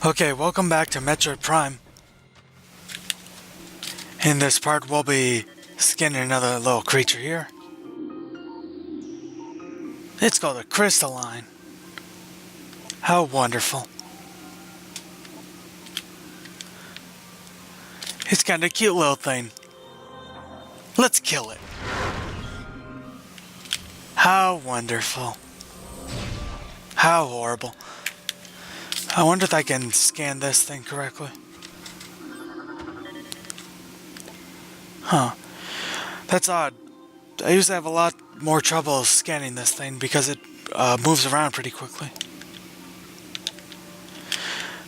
Okay, welcome back to Metroid Prime. In this part, we'll be skinning another little creature here. It's called a Crystalline. How wonderful. It's kind of a cute little thing. Let's kill it. How wonderful. How horrible. I wonder if I can scan this thing correctly. Huh. That's odd. I usually have a lot more trouble scanning this thing because it moves around pretty quickly.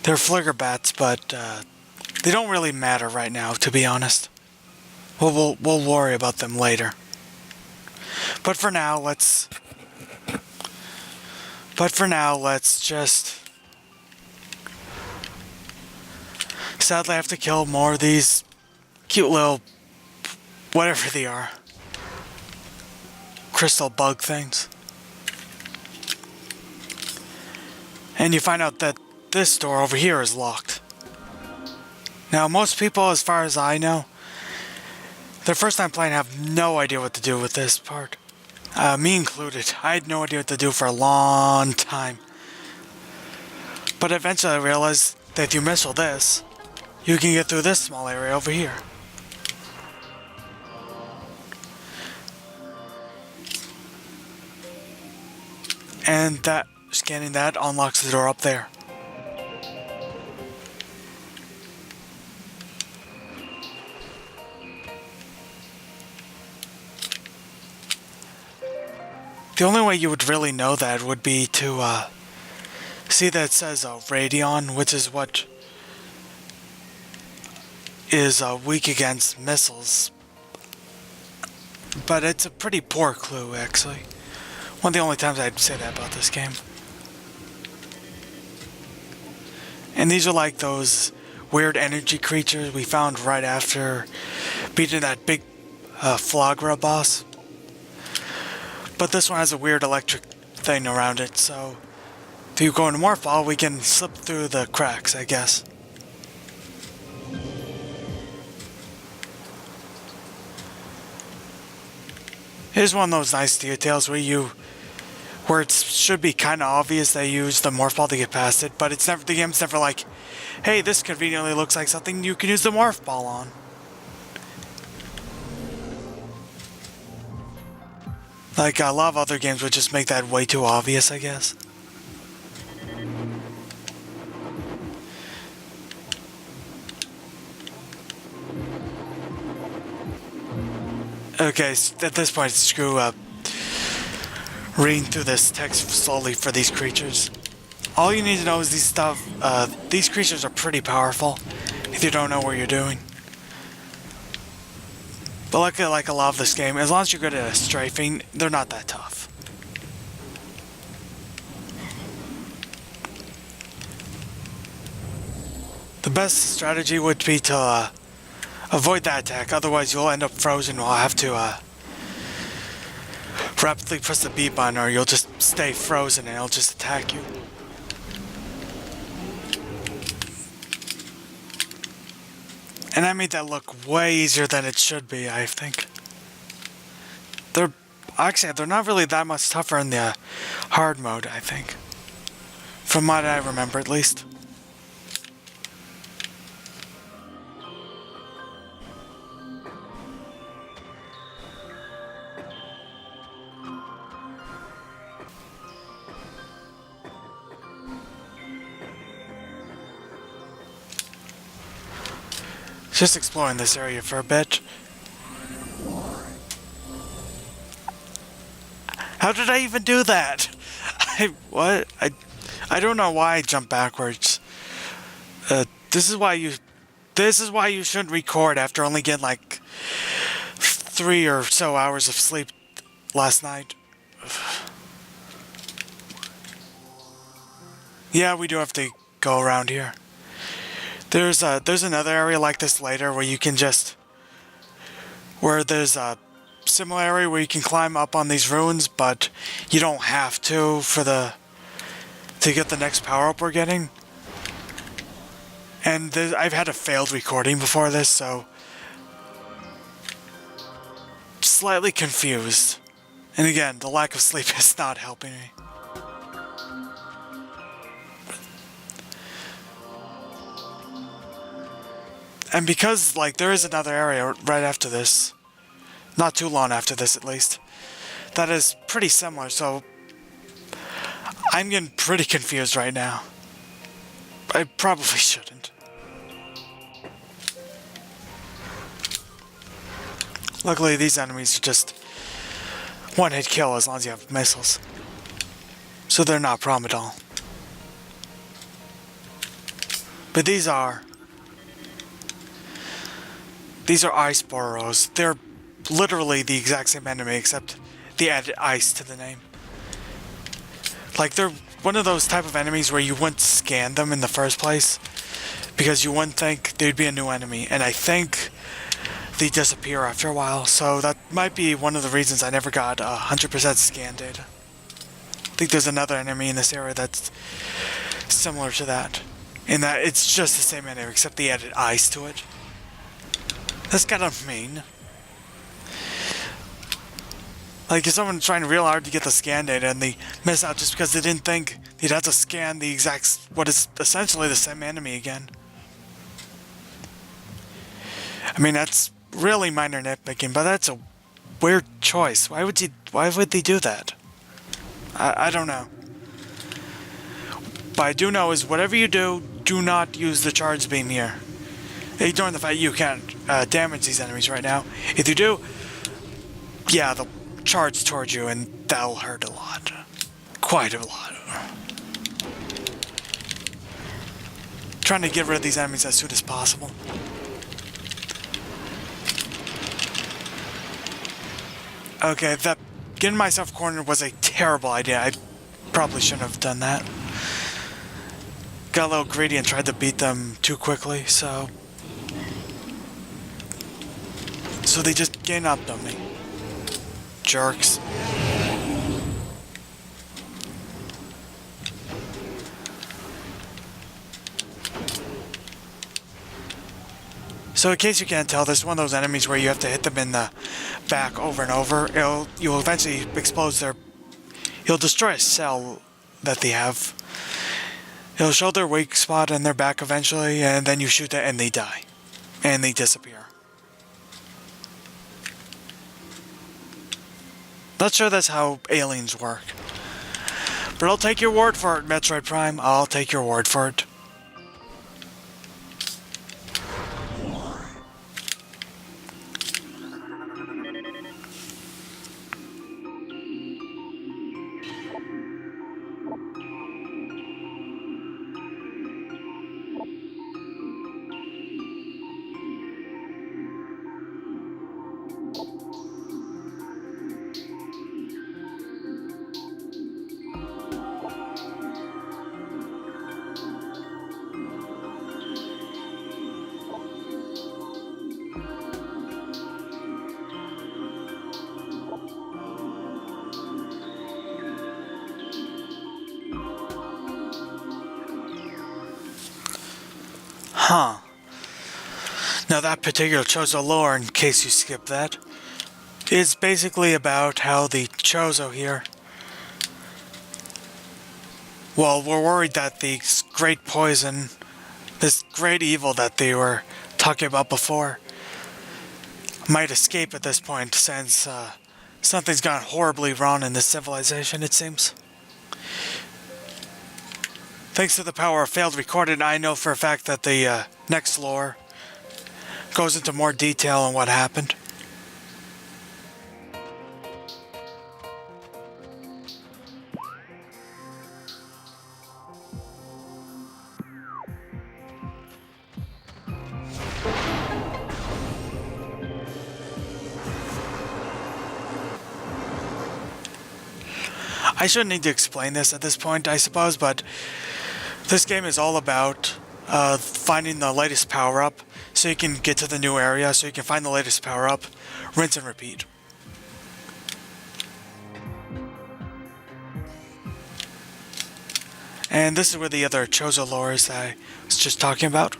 They're flicker bats, but they don't really matter right now, to be honest. We'll worry about them later. But for now, let's just... Sadly, I have to kill more of these cute little... whatever they are. Crystal bug things. And you find out that this door over here is locked. Now, most people, as far as I know, their first time playing have no idea what to do with this part. Me included. I had no idea what to do for a long time. But eventually I realized that if you missile this, you can get through this small area over here. And that, scanning that unlocks the door up there. The only way you would really know that would be to see that it says Radion, which is what is weak against missiles. But it's a pretty poor clue, actually. One of the only times I'd say that about this game. And these are like those weird energy creatures we found right after beating that big Flagra boss. But this one has a weird electric thing around it, so if you go into Morphball, we can slip through the cracks, I guess. Here's one of those nice details where it should be kind of obvious they use the Morph Ball to get past it, but it's never, the game's never like, hey, this conveniently looks like something you can use the Morph Ball on. Like, a lot of other games would just make that way too obvious, I guess. Okay, at this point, screw up reading through this text slowly for these creatures. All you need to know is these creatures are pretty powerful if you don't know what you're doing. But like a lot of this game, as long as you're good at strafing, they're not that tough. The best strategy would be to avoid that attack, otherwise you'll end up frozen while I have to rapidly press the B button, or you'll just stay frozen and it'll just attack you. And I made that look way easier than it should be, I think. They're not really that much tougher in the hard mode, I think. From what I remember, at least. Just exploring this area for a bit. How did I even do that? I don't know why I jumped backwards. This is why you shouldn't record after only getting like 3 or so hours of sleep last night. Yeah, we do have to go around here. There's another area like this later where you can where there's a similar area where you can climb up on these ruins, but you don't have to to get the next power up we're getting. And I've had a failed recording before this, so slightly confused. And again, the lack of sleep is not helping me. And because, like, there is another area right after this, not too long after this at least, that is pretty similar, so I'm getting pretty confused right now. I probably shouldn't. Luckily, these enemies are just one-hit kill as long as you have missiles. So they're not a problem at all. But these are ice burrows. They're literally the exact same enemy, except they added ice to the name. Like, they're one of those type of enemies where you wouldn't scan them in the first place, because you wouldn't think they'd be a new enemy, and I think they disappear after a while, so that might be one of the reasons I never got 100% scan data. I think there's another enemy in this area that's similar to that, in that it's just the same enemy, except they added ice to it. That's kind of mean. Like, if someone's trying real hard to get the scan data and they miss out just because they didn't think they'd have to scan the exact, what is essentially the same enemy again. I mean, that's really minor nitpicking, but that's a weird choice. Why would they do that? I don't know. But I do know is whatever you do, do not use the charge beam here. Ignoring the fact you can't damage these enemies right now. If you do, yeah, they'll charge towards you and that'll hurt a lot. Quite a lot. Trying to get rid of these enemies as soon as possible. Okay, that getting myself cornered was a terrible idea. I probably shouldn't have done that. Got a little greedy and tried to beat them too quickly, so they just gain up on me. Jerks. So in case you can't tell, this is one of those enemies where you have to hit them in the back over and over. You'll eventually you'll destroy a cell that they have. It'll show their weak spot in their back eventually, and then you shoot it and they die. And they disappear. Not sure that's how aliens work. But I'll take your word for it, Metroid Prime. I'll take your word for it. Huh. Now that particular Chozo lore, in case you skipped that, is basically about how the Chozo here, well, we're worried that the great poison, this great evil that they were talking about before, might escape at this point, since something's gone horribly wrong in this civilization, it seems. Thanks to the power of failed recording, I know for a fact that the next lore goes into more detail on what happened. I shouldn't need to explain this at this point, I suppose, but this game is all about finding the latest power-up so you can get to the new area, so you can find the latest power-up, rinse and repeat. And this is where the other Chozo lore is that I was just talking about.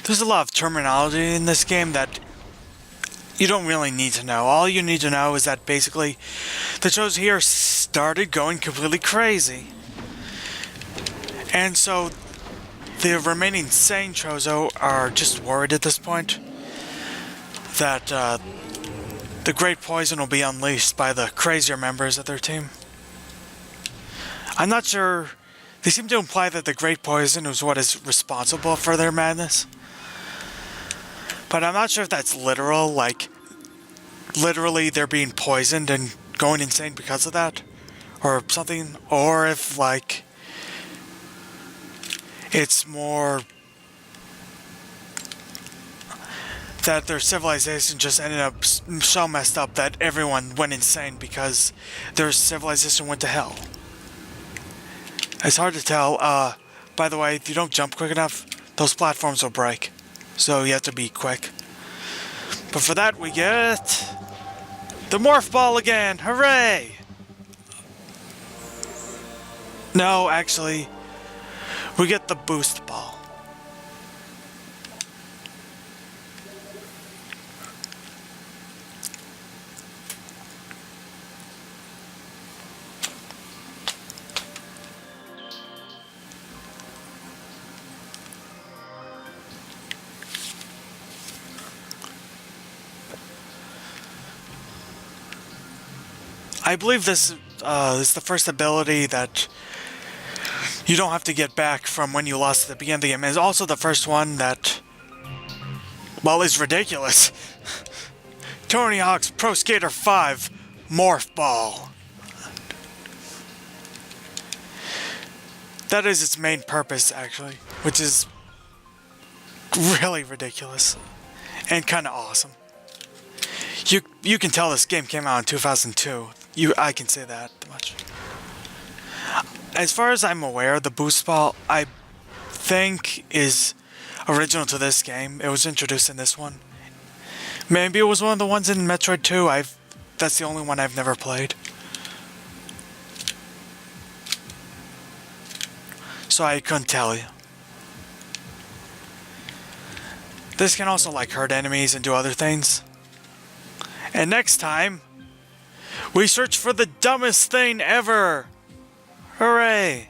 There's a lot of terminology in this game that you don't really need to know. All you need to know is that basically the Chozo here started going completely crazy. And so the remaining sane Chozo are just worried at this point that the Great Poison will be unleashed by the crazier members of their team. I'm not sure. They seem to imply that the Great Poison is what is responsible for their madness. But I'm not sure if that's literal, like, literally they're being poisoned and going insane because of that, or something, or if, like, it's more that their civilization just ended up so messed up that everyone went insane because their civilization went to hell. It's hard to tell. By the way, if you don't jump quick enough, those platforms will break. So you have to be quick. But for that, we get the Morph Ball again. Hooray! No, actually, we get the Boost Ball. I believe this is the first ability that you don't have to get back from when you lost at the beginning of the game. It's also the first one that, well, is ridiculous. Tony Hawk's Pro Skater 5 Morph Ball. That is its main purpose, actually, which is really ridiculous and kind of awesome. You can tell this game came out in 2002. I can say that much. As far as I'm aware, the Boost Ball, I think, is original to this game. It was introduced in this one. Maybe it was one of the ones in Metroid 2. That's the only one I've never played. So I couldn't tell you. This can also, like, hurt enemies and do other things. And next time, we search for the dumbest thing ever. Hooray!